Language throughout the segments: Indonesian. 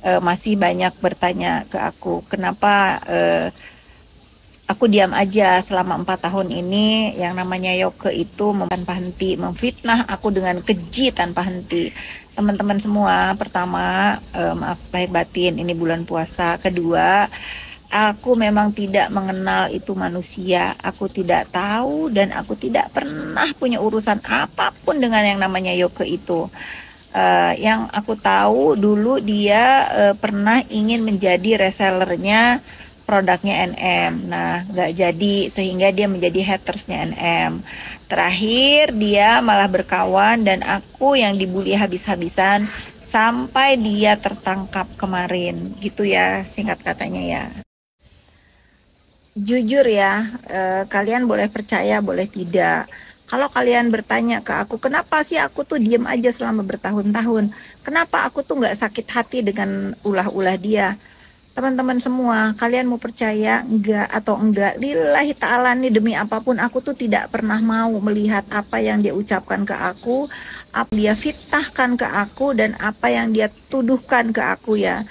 masih banyak bertanya ke aku, kenapa aku diam aja selama 4 tahun ini. Yang namanya Yoke itu tanpa henti memfitnah aku dengan keji tanpa henti. Teman-teman semua, pertama, maaf lahir batin, ini bulan puasa. Kedua, aku memang tidak mengenal itu manusia. Aku tidak tahu dan aku tidak pernah punya urusan apapun dengan yang namanya Yoke itu. Yang aku tahu dulu dia pernah ingin menjadi resellernya produknya NM. Nah, nggak jadi sehingga dia menjadi hatersnya NM. Terakhir dia malah berkawan dan aku yang dibully habis-habisan sampai dia tertangkap kemarin. Gitu ya singkat katanya ya. Jujur ya, kalian boleh percaya, boleh tidak. Kalau kalian bertanya ke aku, kenapa sih aku tuh diem aja selama bertahun-tahun? Kenapa aku tuh nggak sakit hati dengan ulah-ulah dia? Teman-teman semua, kalian mau percaya enggak atau enggak? Lillahi ta'ala nih, demi apapun aku tuh tidak pernah mau melihat apa yang dia ucapkan ke aku, apa dia fitnahkan ke aku, dan apa yang dia tuduhkan ke aku ya.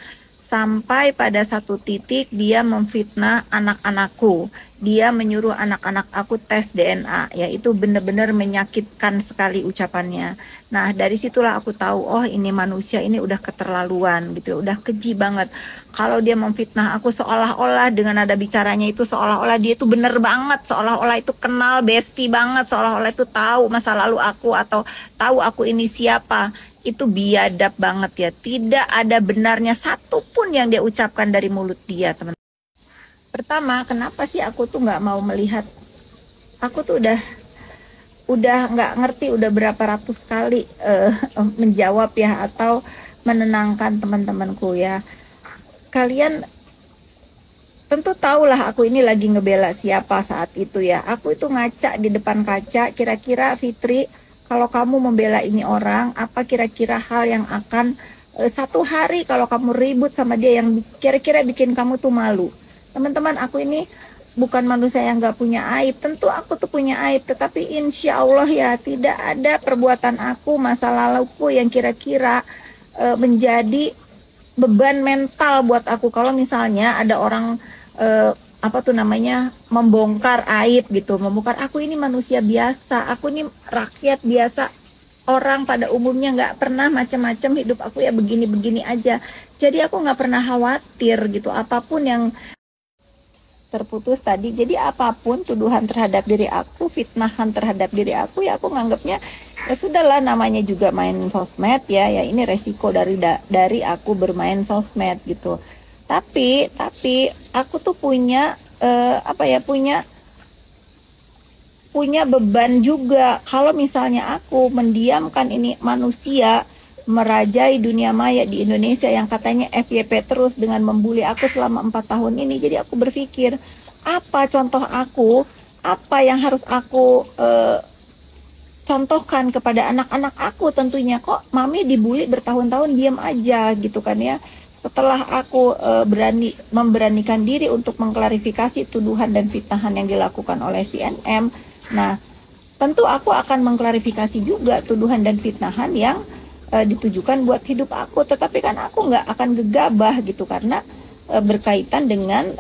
Sampai pada satu titik dia memfitnah anak-anakku. Dia menyuruh anak-anak aku tes DNA. Ya itu benar-benar menyakitkan sekali ucapannya. Nah dari situlah aku tahu, oh ini manusia ini udah keterlaluan gitu. Udah keji banget. Kalau dia memfitnah aku seolah-olah dengan nada bicaranya itu seolah-olah dia itu benar banget. Seolah-olah itu kenal bestie banget. Seolah-olah itu tahu masa lalu aku atau tahu aku ini siapa. Itu biadab banget ya. Tidak ada benarnya satupun yang dia ucapkan dari mulut dia, teman. Pertama, kenapa sih aku tuh nggak mau melihat? Aku tuh udah nggak ngerti udah berapa ratus kali menjawab ya atau menenangkan teman-temanku ya. Kalian tentu tahulah aku ini lagi ngebela siapa saat itu ya. Aku itu ngaca di depan kaca, kira-kira Fitri, kalau kamu membela ini orang, apa kira-kira hal yang akan satu hari kalau kamu ribut sama dia yang kira-kira bikin kamu tuh malu. Teman-teman, aku ini bukan manusia yang gak punya aib. Tentu aku tuh punya aib, tetapi insya Allah ya tidak ada perbuatan aku, masa laluku yang kira-kira menjadi beban mental buat aku. Kalau misalnya ada orang apa tuh namanya membongkar aib gitu, membongkar aku ini manusia biasa, aku ini rakyat biasa, orang pada umumnya nggak pernah macam-macam, hidup aku ya begini-begini aja. Jadi aku nggak pernah khawatir gitu apapun yang terputus tadi. Jadi apapun tuduhan terhadap diri aku, fitnahan terhadap diri aku, ya aku nganggapnya ya sudahlah, namanya juga main sosmed ya, ya ini resiko dari aku bermain sosmed gitu. Tapi aku tuh punya apa ya, punya beban juga. Kalau misalnya aku mendiamkan ini manusia merajai dunia maya di Indonesia yang katanya FYP terus dengan membuli aku selama 4 tahun ini, jadi aku berpikir apa contoh aku, apa yang harus aku contohkan kepada anak-anak aku. Tentunya kok mami dibully bertahun-tahun diam aja gitu kan ya. Setelah aku memberanikan diri untuk mengklarifikasi tuduhan dan fitnahan yang dilakukan oleh CNM, nah tentu aku akan mengklarifikasi juga tuduhan dan fitnahan yang ditujukan buat hidup aku. Tetapi kan aku nggak akan gegabah gitu, karena berkaitan dengan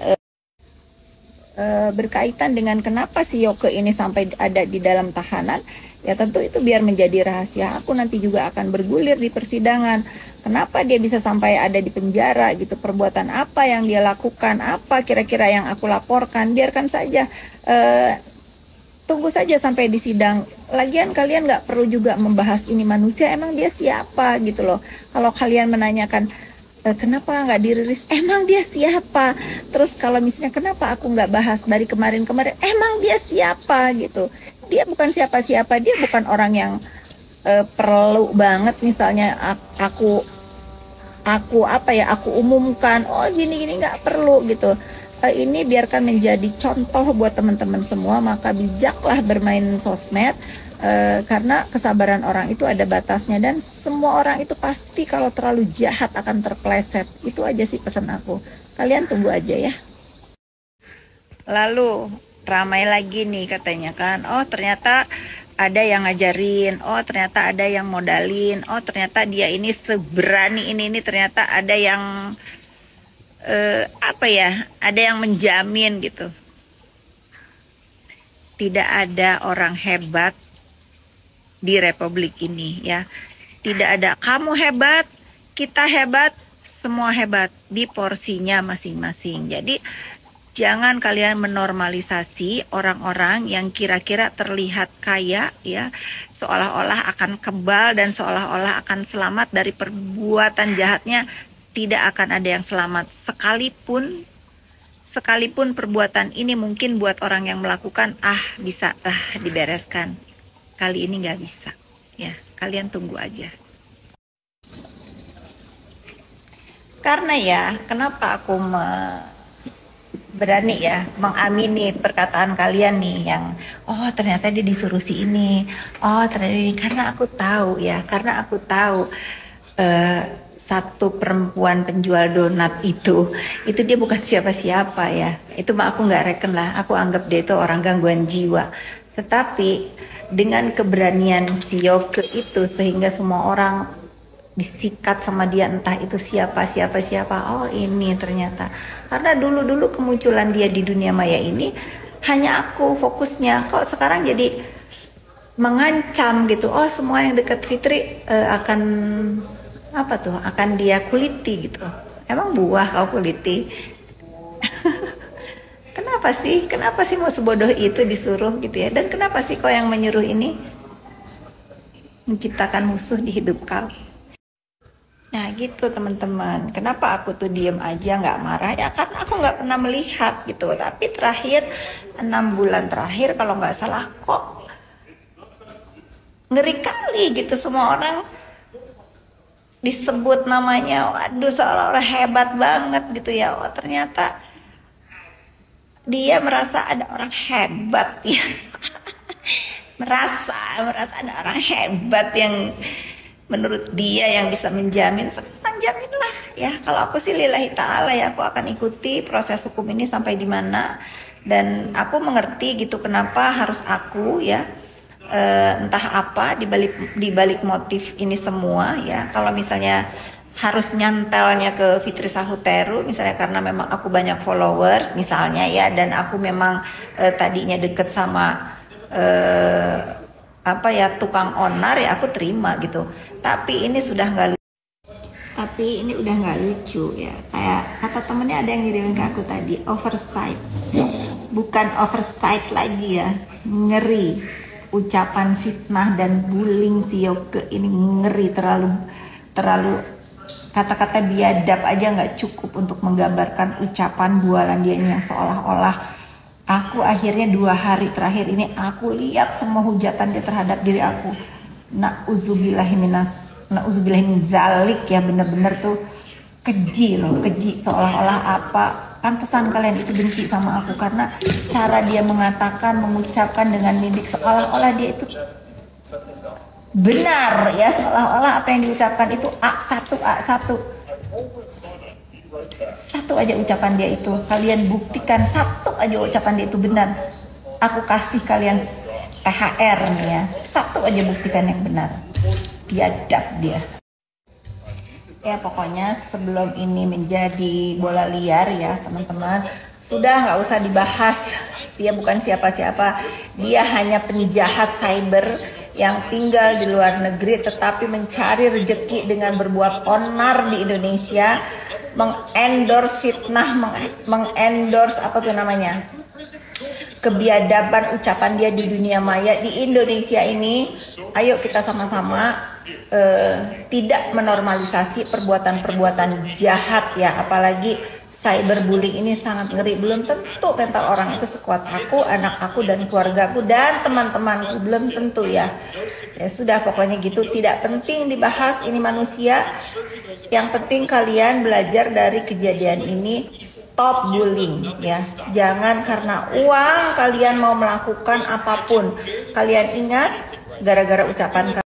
kenapa si Yoke ini sampai ada di dalam tahanan, ya tentu itu biar menjadi rahasia. Aku nanti juga akan bergulir di persidangan. Kenapa dia bisa sampai ada di penjara gitu, perbuatan apa yang dia lakukan, apa kira-kira yang aku laporkan. Biarkan saja, tunggu saja sampai di sidang. Lagian kalian nggak perlu juga membahas ini manusia, emang dia siapa gitu loh. Kalau kalian menanyakan kenapa nggak dirilis, emang dia siapa. Terus kalau misalnya kenapa aku nggak bahas dari kemarin-kemarin, emang dia siapa gitu. Dia bukan siapa-siapa, dia bukan orang yang perlu banget misalnya aku umumkan, oh gini-gini, nggak perlu gitu. Ini biarkan menjadi contoh buat teman-teman semua. Maka bijaklah bermain sosmed, karena kesabaran orang itu ada batasnya, dan semua orang itu pasti kalau terlalu jahat akan terpleset. Itu aja sih pesan aku, kalian tunggu aja ya. Lalu ramai lagi nih katanya kan, oh ternyata ada yang ngajarin, oh ternyata ada yang modalin, oh ternyata dia ini seberani ini ternyata ada yang apa ya, ada yang menjamin gitu. Tidak ada orang hebat di republik ini ya. Tidak ada kamu hebat, kita hebat, semua hebat di porsinya masing-masing. Jadi jangan kalian menormalisasi orang-orang yang kira-kira terlihat kaya ya, seolah-olah akan kebal dan seolah-olah akan selamat dari perbuatan jahatnya. Tidak akan ada yang selamat sekalipun perbuatan ini mungkin buat orang yang melakukan bisa lah dibereskan. Kali ini nggak bisa ya, kalian tunggu aja. Karena ya, kenapa aku berani ya mengamini perkataan kalian nih yang oh ternyata dia disuruh si ini, oh ternyata ini, karena aku tahu ya, karena aku tahu satu perempuan penjual donat itu dia bukan siapa-siapa ya, itu mah aku nggak reken lah, aku anggap dia itu orang gangguan jiwa. Tetapi dengan keberanian si Yoke itu sehingga semua orang disikat sama dia, entah itu siapa, oh ini ternyata karena dulu kemunculan dia di dunia maya ini hanya aku fokusnya, kok sekarang jadi mengancam gitu, oh semua yang dekat Fitri akan apa tuh, akan dia kuliti gitu. Emang buah kau kuliti? Kenapa sih mau sebodoh itu disuruh gitu ya, dan kenapa sih kau yang menyuruh ini menciptakan musuh di hidup kau? Nah gitu teman-teman, kenapa aku tuh diem aja nggak marah ya, karena aku nggak pernah melihat gitu. Tapi terakhir 6 bulan terakhir kalau nggak salah kok ngeri kali gitu, semua orang disebut namanya, waduh seolah-olah hebat banget gitu ya. Oh ternyata dia merasa ada orang hebat ya. merasa ada orang hebat yang menurut dia yang bisa menjamin. Sekarang jaminlah ya, kalau aku sih lillahi ta'ala ya, aku akan ikuti proses hukum ini sampai di mana. Dan aku mengerti gitu kenapa harus aku ya, entah apa dibalik motif ini semua ya. Kalau misalnya harus nyantelnya ke Fitri Sahuteru misalnya karena memang aku banyak followers misalnya ya, dan aku memang tadinya deket sama apa ya, tukang onar ya, aku terima gitu. Tapi ini sudah nggak lucu ya. Kayak kata temennya ada yang ngirimin ke aku tadi, oversight, bukan oversight lagi ya, ngeri. Ucapan fitnah dan bullying si Yoke ini ngeri, terlalu kata-kata biadab aja nggak cukup untuk menggambarkan ucapan bualan dia ini yang seolah-olah aku akhirnya 2 hari terakhir ini aku lihat semua hujatan dia terhadap diri aku. Na'udzubillahi zalik ya, bener-bener tuh keji loh, keji, seolah-olah apa, pantesan kalian itu benci sama aku karena cara dia mengatakan, mengucapkan dengan mimik seolah-olah dia itu benar ya, seolah-olah apa yang diucapkan itu A1 satu aja ucapan dia itu kalian buktikan, satu aja ucapan dia itu benar, aku kasih kalian THR nih ya, satu aja buktikan yang benar. Biadab dia ya. Pokoknya sebelum ini menjadi bola liar ya teman-teman, sudah nggak usah dibahas. Dia bukan siapa-siapa, dia hanya penjahat cyber yang tinggal di luar negeri tetapi mencari rejeki dengan berbuat onar di Indonesia, mengendorse fitnah, mengendorse apa tuh namanya, kebiadaban ucapan dia di dunia maya di Indonesia ini. Ayo kita sama-sama tidak menormalisasi perbuatan-perbuatan jahat ya, apalagi cyberbullying ini sangat ngeri. Belum tentu mental orang itu sekuat aku, anak aku dan keluargaku dan teman-temanku, belum tentu ya. Ya sudah, pokoknya gitu, tidak penting dibahas, ini manusia. Yang penting kalian belajar dari kejadian ini, stop bullying ya. Jangan karena uang kalian mau melakukan apapun. Kalian ingat, gara-gara ucapan